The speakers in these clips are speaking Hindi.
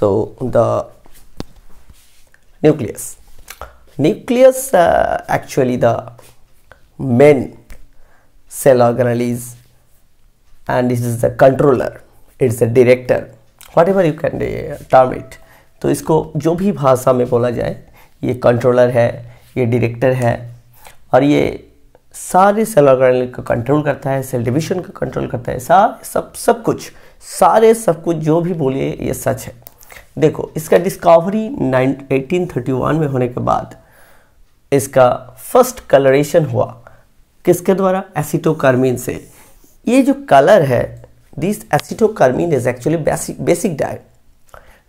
So the nucleus actually the main cell organelle is, and this is the controller, it's the director, whatever you can term it. तो इसको जो भी भाषा में बोला जाए, ये कंट्रोलर है, ये डायरेक्टर है, और ये सारे सेल ऑर्गेनेल को कंट्रोल करता है, सेल डिवीजन को कंट्रोल करता है, सब कुछ जो भी बोलिए ये सच है। देखो, इसका डिस्कवरी 1831 में होने के बाद इसका फर्स्ट कलरेशन हुआ किसके द्वारा? एसिटोकार्मीन से। ये जो कलर है, this acetocarmine is actually basic dye.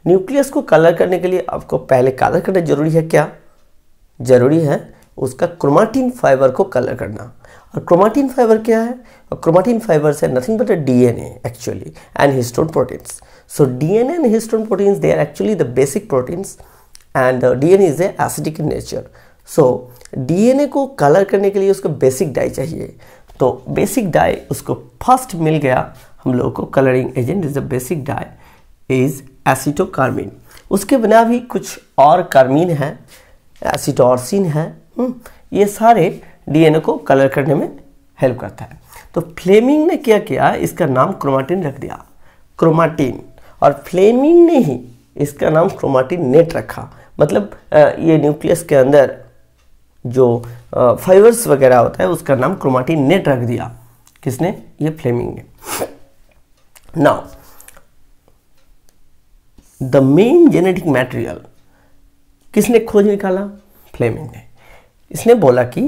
Nucleus को कलर करने के लिए आपको पहले कलर करना जरूरी है। क्या जरूरी है? उसका क्रोमाटिन फाइबर को कलर करना। और क्रोमाटिन फाइबर क्या है? और क्रोमाटिन फाइबर है nothing but a DNA actually and histone proteins. So DNA and histone proteins, they are actually the basic proteins, and DNA is acidic in nature. So DNA को कलर करने के लिए उसको बेसिक डाई चाहिए। तो बेसिक डाई उसको फर्स्ट मिल गया हम लोगों को। Colouring agent is the basic dye is acetocarmine. उसके बिना भी कुछ और कार्मीन है, एसिटोर्सिन है, ये सारे डीएनए को कलर करने में हेल्प करता है। तो फ्लेमिंग ने क्या किया? इसका नाम क्रोमाटिन रख दिया, क्रोमाटिन। और फ्लेमिंग ने ही इसका नाम क्रोमाटिन नेट रखा। मतलब ये न्यूक्लियस के अंदर जो फाइबर्स वगैरह होता है उसका नाम क्रोमाटिन नेट रख दिया। किसने? ये फ्लेमिंग ने। Now the main genetic material किसने खोज निकाला? फ्लेमिंग ने। इसने बोला कि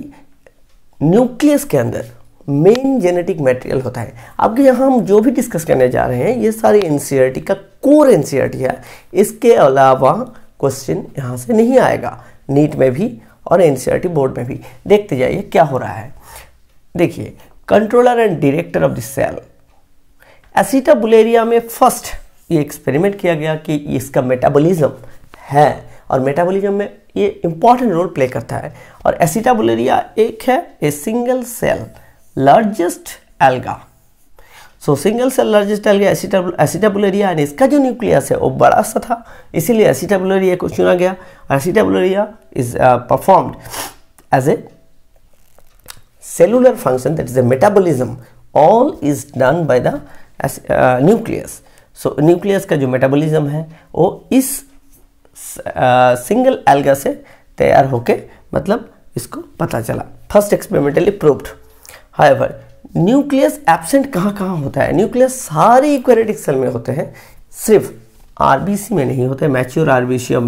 न्यूक्लियस के अंदर मेन जेनेटिक मटेरियल होता है। अब यहाँ हम जो भी डिस्कस करने जा रहे हैं ये सारी एनसीईआरटी का कोर एनसीईआरटी है। इसके अलावा क्वेश्चन यहाँ से नहीं आएगा, नीट में भी और एनसीईआरटी बोर्ड में भी। देखते जाइए क्या हो रहा है। देखिए, controller and director of the cell. Acetabularia में फर्स्ट ये एक्सपेरिमेंट किया गया कि इसका मेटाबॉलिज्म है, और मेटाबॉलिज्म में ये इंपॉर्टेंट रोल प्ले करता है। और एसिटाबुलेरिया एक है a single cell largest alga. So single cell largest alga acetabularia, and इसका जो न्यूक्लियस है वो बड़ा सा था, इसीलिए एसिटाबुलेरिया को चुना गया। और acetabularia is performed as a cellular function, that is the metabolism, all is done by the nucleus. So nucleus का जो metabolism है वो इस सिंगल एल्गा से तैयार होके, मतलब इसको पता चला, first experimentally proved. However nucleus absent कहाँ होता है? न्यूक्लियस सारे यूकैरियोटिक सेल में होते हैं, सिर्फ आरबीसी में नहीं होते। मैच्योर आरबीसी ऑफ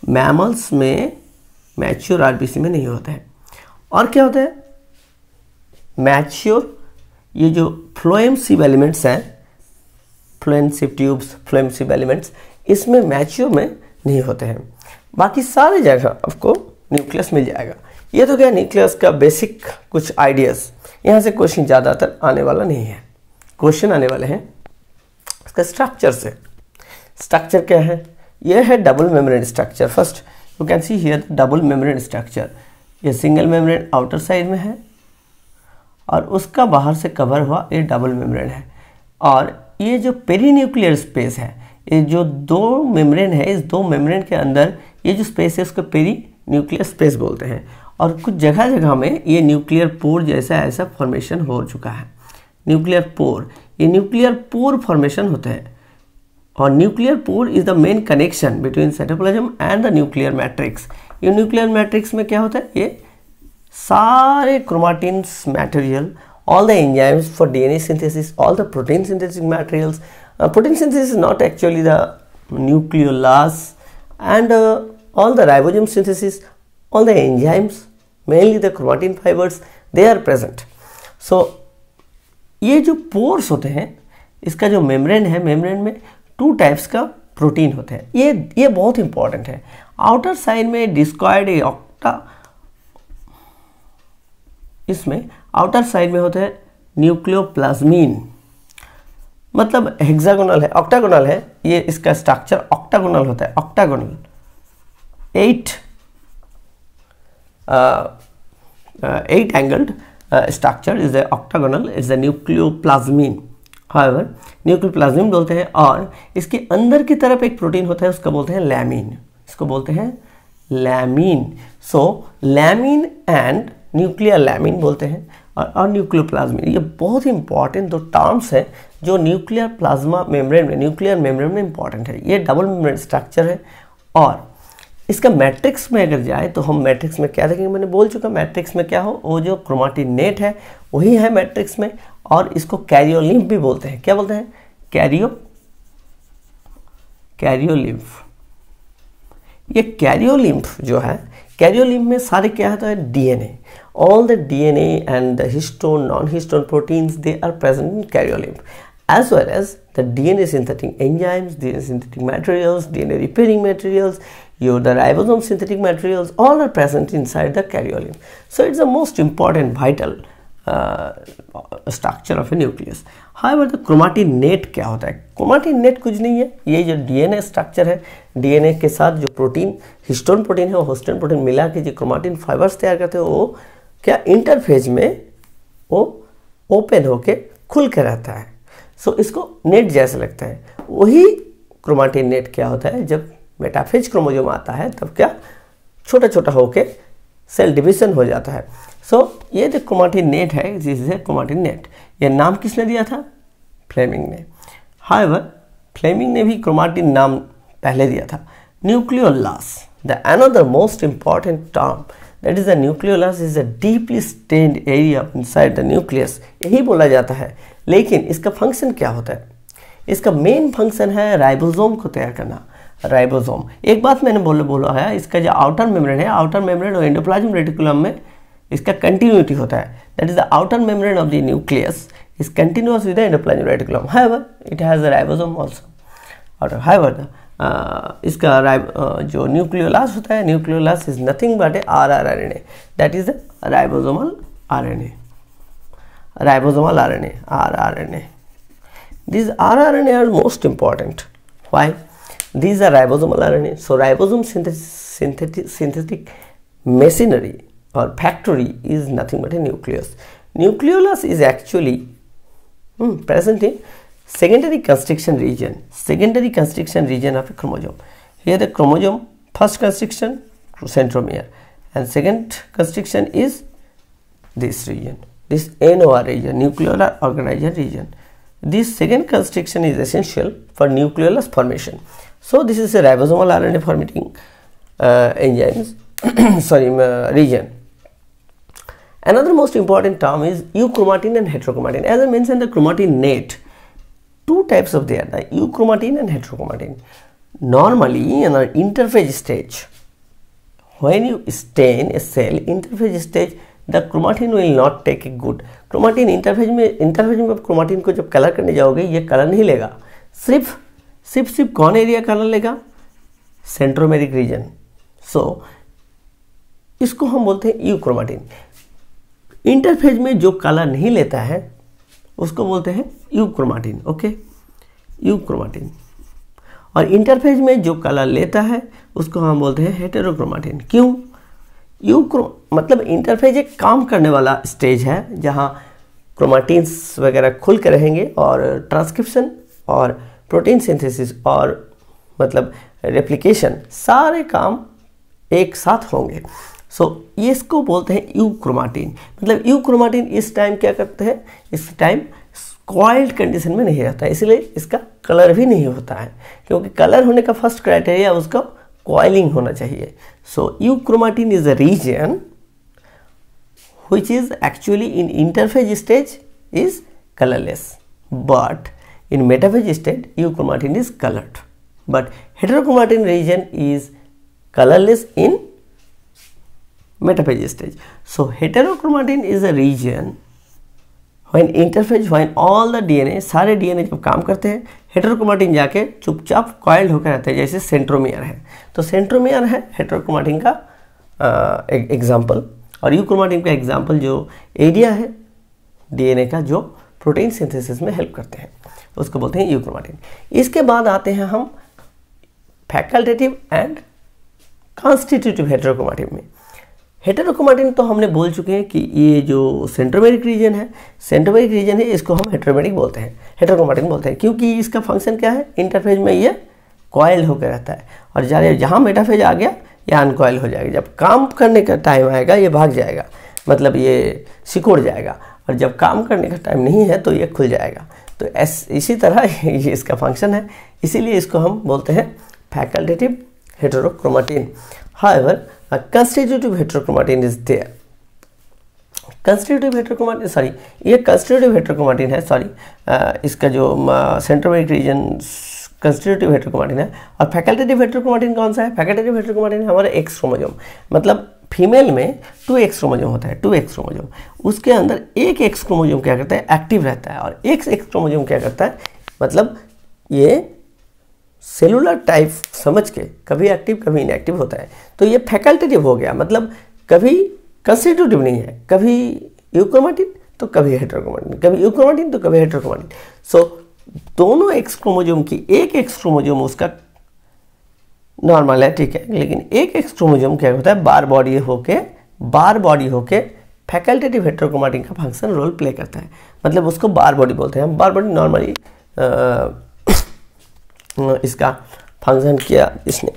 मैमल्स में मैच्योर आरबीसी में नहीं होते हैं। और क्या होता है? मैच्योर, ये जो फ्लोएम सिव एलिमेंट्स हैं, फ्लोएम सिव ट्यूब्स, फ्लोएम सिव एलिमेंट्स, इसमें मैच्योर में नहीं होते हैं। बाकी सारे जगह आपको न्यूक्लियस मिल जाएगा। ये तो क्या न्यूक्लियस का बेसिक कुछ आइडियाज़। यहाँ से क्वेश्चन ज़्यादातर आने वाला नहीं है, क्वेश्चन आने वाले हैं इसका स्ट्रक्चर से। स्ट्रक्चर क्या है? यह है double membrane structure. First you can see here double membrane structure. ये सिंगल मेम्ब्रेन आउटर साइड में है और उसका बाहर से कवर हुआ ये डबल मेम्ब्रेन है। और ये जो पेरीन्यूक्लियर स्पेस है, ये जो दो मेम्ब्रेन है, इस दो मेम्ब्रेन के अंदर ये जो स्पेस है उसको पेरीन्यूक्लियर स्पेस बोलते हैं। और कुछ जगह जगह में ये न्यूक्लियर पोर जैसा ऐसा फॉर्मेशन हो चुका है। न्यूक्लियर पोर, ये न्यूक्लियर पोर फॉर्मेशन होते हैं। और nuclear pore is the main connection between cytoplasm and the nuclear matrix. ये न्यूक्लियर मैट्रिक्स में क्या होता है? ये सारे क्रोमाटिन्स material, all the enzymes for DNA synthesis, all the protein synthetic materials. Protein synthesis is not actually the nucleolase, and all the ribosome synthesis, all the enzymes, mainly the chromatin fibers, they are present. So ये जो pores होते हैं, इसका जो मेम्ब्रेन है, मेम्ब्रेन में 2 टाइप्स का प्रोटीन होते हैं। ये बहुत इंपॉर्टेंट है। आउटर साइड में डिस्कॉइड ऑक्टा, इसमें आउटर साइड में होते हैं न्यूक्लियोप्लाज्मीन, मतलब हेक्सागोनल है, ऑक्टागोनल है। ये इसका स्ट्रक्चर ऑक्टागोनल होता है। Octagonal 8 angled structure is the octagonal, is the nucleoplasmin, however nucleoplasm बोलते हैं, और इसके अंदर की तरफ एक प्रोटीन होता है, उसको बोलते हैं लैमिन, इसको बोलते हैं lamin. So lamin and nuclear lamin बोलते हैं, और न्यूक्लियोप्लाज्म, ये बहुत ही इंपॉर्टेंट दो टर्म्स हैं जो न्यूक्लियर प्लाज्मा मेम्ब्रेन में, न्यूक्लियर मेम्ब्रेन में इंपॉर्टेंट है। ये डबल मेम्ब्रेन स्ट्रक्चर है, और इसका मैट्रिक्स में अगर जाए तो हम मैट्रिक्स में क्या देखेंगे, मैंने बोल चुका मैट्रिक्स में क्या हो, वो जो क्रोमाटिनेट है वही है मैट्रिक्स में, और इसको कैरियोलिम्फ भी बोलते हैं। क्या बोलते हैं? कैरियोलिम्फ। ये कैरियोलिम्फ जो है, कैरियोलिम्फ में सारे क्या होता है, DNA, all the DNA and the histone, non-histone proteins, they are present in कैरियोलिम्फ, as well as the DNA synthetic enzymes, DNA synthetic materials, DNA repairing materials, the ribosome synthetic materials, all are present inside the कैरियोलिम्फ. So it's the most important vital structure of a nucleus. However, the chromatinate क्या होता है? chromatinate कुछ नहीं है, ये जो DNA स्ट्रक्चर है, DNA के साथ जो प्रोटीन, हिस्टोन प्रोटीन है, वो हिस्टोन प्रोटीन मिला के जो क्रोमाटिन फाइबर्स तैयार करते हैं, वो क्या इंटरफेज में वो ओपन होके खुल के रहता है। सो इसको नेट जैसा लगता है। वही क्रोमाटिनेट क्या होता है, जब मेटाफेज क्रोमोसोम आता है तब क्या छोटा छोटा होके सेल डिवीजन हो जाता है। सो ये जो क्रोमाटिनेट है, दिस इज क्रोमाटिनेट। ये नाम किसने दिया था? फ्लेमिंग ने। हाउएवर फ्लेमिंग ने भी क्रोमाटिन नाम पहले दिया था। Nucleolus, the another most important term, that is the nucleolus is a deeply stained area inside the nucleus, यही बोला जाता है। लेकिन इसका फंक्शन क्या होता है? इसका मेन फंक्शन है राइबोसोम को तैयार करना। राइबोसोम, एक बात मैंने बोला है, इसका जो आउटर मेम्ब्रेन है, आउटर मेम्ब्रेन और एंडोप्लाज्म रेटिकुलम में इसका कंटिन्यूटी होता है। That is the outer membrane of the nucleus is continuous with the endoplasm reticulum. However it has a ribosome also. और हाउएवर इसका जो न्यूक्लियोलास होता है, nucleolus is nothing but a rRNA, that is the ribosomal RNA, ribosomal RNA, rRNA. These rRNA are most important. Why? These are ribosomal RNA. So ribosome synthetic machinery or factory is nothing but a nucleus. Nucleolus is actually present in secondary constriction region of a chromosome. Here the chromosome, first constriction centromere, and second constriction is this region, this NOR region, nucleolar organizer region. This second constriction is essential for nucleolus formation. So this is a ribosomal RNA formatting enzymes region. Another most important term is euchromatin and heterochromatin. As I mentioned, the chromatinate, two types of there, the euchromatin and heterochromatin. Normally in our interphase stage, when you stain a cell, interphase stage, the chromatin will not take a good. Chromatin interphase में आप chromatin को जब कलर करने जाओगे, ये कलर नहीं लेगा, सिर्फ कौन एरिया कलर लेगा? Centromeric region. सो इसको हम बोलते हैं यूक्रोमाटिन। इंटरफेज में जो कलर नहीं लेता है उसको बोलते हैं यूक्रोमाटिन। ओके, यूक्रोमाटिन। और इंटरफेज में जो कलर लेता है उसको हम बोलते हैं हेटेरोक्रोमाटिन। क्यों? मतलब इंटरफेज एक काम करने वाला स्टेज है जहाँ क्रोमाटिन्स वगैरह खुल के रहेंगे और ट्रांसक्रिप्शन और प्रोटीन सिंथेसिस और मतलब रेप्लिकेशन सारे काम एक साथ होंगे। सो ये इसको बोलते हैं यूक्रोमाटिन। मतलब यूक्रोमाटिन इस टाइम क्या करते हैं? इस टाइम कॉइल्ड कंडीशन में नहीं रहता है, इसलिए इसका कलर भी नहीं होता है, क्योंकि कलर होने का फर्स्ट क्राइटेरिया उसका कॉइलिंग होना चाहिए। So euchromatin is a region which is actually in interphase stage is colorless, but in metaphase stage euchromatin is colored, but heterochromatin region is colorless in metaphase stage. So heterochromatin is a region when interphase, when all the DNA, सारे DNA जब काम करते हैं, हेटेरोक्रोमाटिन जाके चुपचाप कॉइल्ड होकर रहते हैं, जैसे सेंट्रोमियर है। तो सेंट्रोमियर है हेटेरोक्रोमाटिन का एग्जाम्पल, और यूक्रोमाटिन का एग्जाम्पल जो एरिया है डीएनए का जो प्रोटीन सिंथेसिस में हेल्प करते हैं, उसको बोलते हैं यूक्रोमाटिन। इसके बाद आते हैं हम फैकल्टेटिव एंड कॉन्स्टिट्यूटिव हेटेरोक्रोमाटिन में। हेटेरोक्रोमैटिन तो हमने बोल चुके हैं कि ये जो सेंट्रोमेरिक रीजन है, इसको हम हेटेरोमेरिक बोलते हैं, हेटेरोक्रोमैटिन बोलते हैं, क्योंकि इसका फंक्शन क्या है, इंटरफेज में ये कॉइल होकर रहता है और जहाँ मेटाफेज आ गया ये अनकॉइल हो जाएगा। जब काम करने का टाइम आएगा ये भाग जाएगा, मतलब ये सिकुड़ जाएगा, और जब काम करने का टाइम नहीं है तो ये खुल जाएगा। तो इसी तरह ये इसका फंक्शन है, इसीलिए इसको हम बोलते हैं facultative heterochromatin. However, a constitutive heterochromatin is there. Constitutive heterochromatin है, इसका जो सेंट्रोमेरिक रीजन कंस्टिट्यूटिव हेटेरोक्रोमैटिन है। और फैकल्टेटिव हेटेरोक्रोमैटिन कौन सा है? फैकल्टेटिव हेटेरोक्रोमैटिन है हमारा एक्स क्रोमोसोम, मतलब फीमेल में 2x क्रोमोसोम होता है, 2x क्रोमोसोम, उसके अंदर एक एक्स क्रोमोसोम क्या करता है, एक्टिव रहता है, और एक एक्स क्रोमोसोम क्या करता है, मतलब ये सेलुलर टाइप समझ के कभी एक्टिव कभी इनएक्टिव होता है। तो ये फैकल्टेटिव हो गया, मतलब कभी कंस्टिट्यूटिव नहीं है, कभी यूक्रोमैटिन तो कभी हेटेरोक्रोमैटिन, कभी यूक्रोमैटिन तो कभी हेटेरोक्रोमैटिन। सो दोनों एक्स क्रोमोसोम की एक एक्स क्रोमोसोम उसका नॉर्मल है, ठीक है, लेकिन एक एक्स क्रोमोसोम क्या होता है, बार बॉडी होके फैकल्टेटिव हेटेरोक्रोमैटिन का फंक्शन रोल प्ले करता है, मतलब उसको बार बॉडी बोलते हैं। बार बॉडी नॉर्मली इसका फंक्शन किया इसने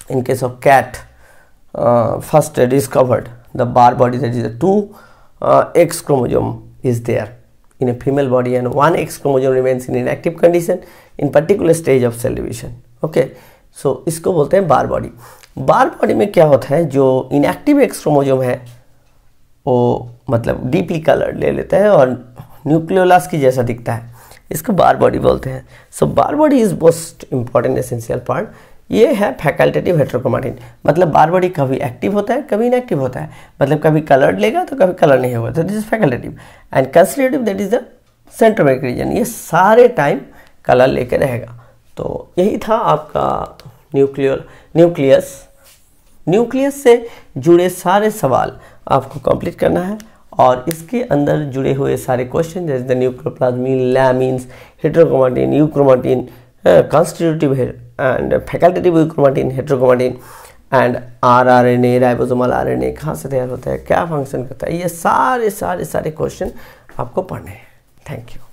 in case of cat, first discovered the bar body, that is the 2x chromosome is there in a female body and 1 X chromosome remains in inactive condition in particular stage of cell division. Okay, so इसको बोलते हैं बार बॉडी। बार बॉडी में क्या होता है, जो इनएक्टिव एक्स क्रोमोसोम है वो मतलब डीपली कलर्ड ले लेता है और न्यूक्लियोलस की जैसा दिखता है, इसको बार बॉडी बोलते हैं। So bar body is most important essential part. ये है फैकल्टेटिव हेटेरोक्रोमैटिन, मतलब बार बॉडी कभी एक्टिव होता है कभी इनएक्टिव होता है, मतलब कभी कलर्ड लेगा तो कभी कलर नहीं होगा, तो this is facultative. And constitutive that is the centromeric reason, ये सारे टाइम कलर लेके रहेगा। तो यही था आपका न्यूक्लियस से जुड़े सारे सवाल आपको कंप्लीट करना है, और इसके अंदर जुड़े हुए सारे क्वेश्चन जैसे the nucleoplasm, lamins, heterochromatin, euchromatin, constitutive and facultative euchromatin, heterochromatin and rRNA, ribosomal RNA कहाँ से तैयार होता है, क्या फंक्शन करता है, ये सारे क्वेश्चन आपको पढ़ने हैं। Thank you.